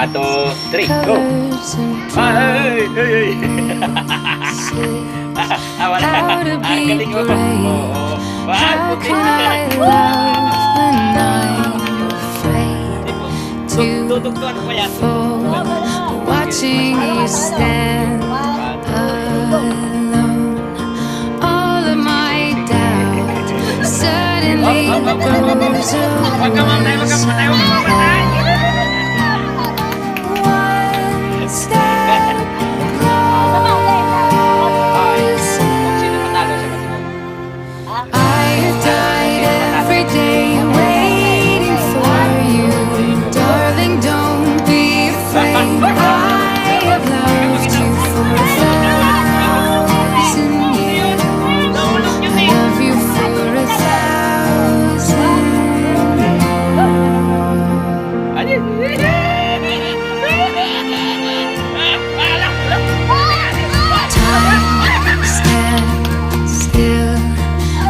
1, 2, 3, go! Ay! Wala. Ang galing mo. Oo. Wow, puti. Tutugtuan ko yan. Watching you stand alone, all of my doubt suddenly goes Wag ka mamatay, wag ka mamatay, wag ka mamatay. one step closer. Sino matalo sa matino? I have died every day waiting for you, darling. Don't be afraid. I have loved you for 1,000 years. Love you for 1,000. Time stands still,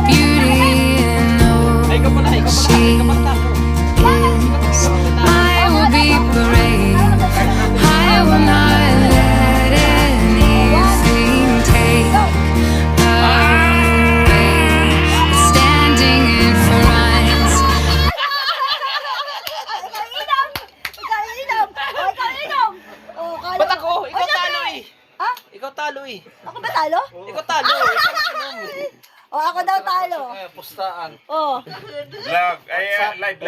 beauty and Ay, ikaw pala, ikaw pala, ikaw pala talo. is. I will be brave. I will not let anything take away. Standing in front. Ba't ako? Ikaw talo eh. Ha? Ikaw talo eh. Ako ba talo? Ikaw talo. O ako daw talo. Pustaan. Oh. Vlog. Ay, live.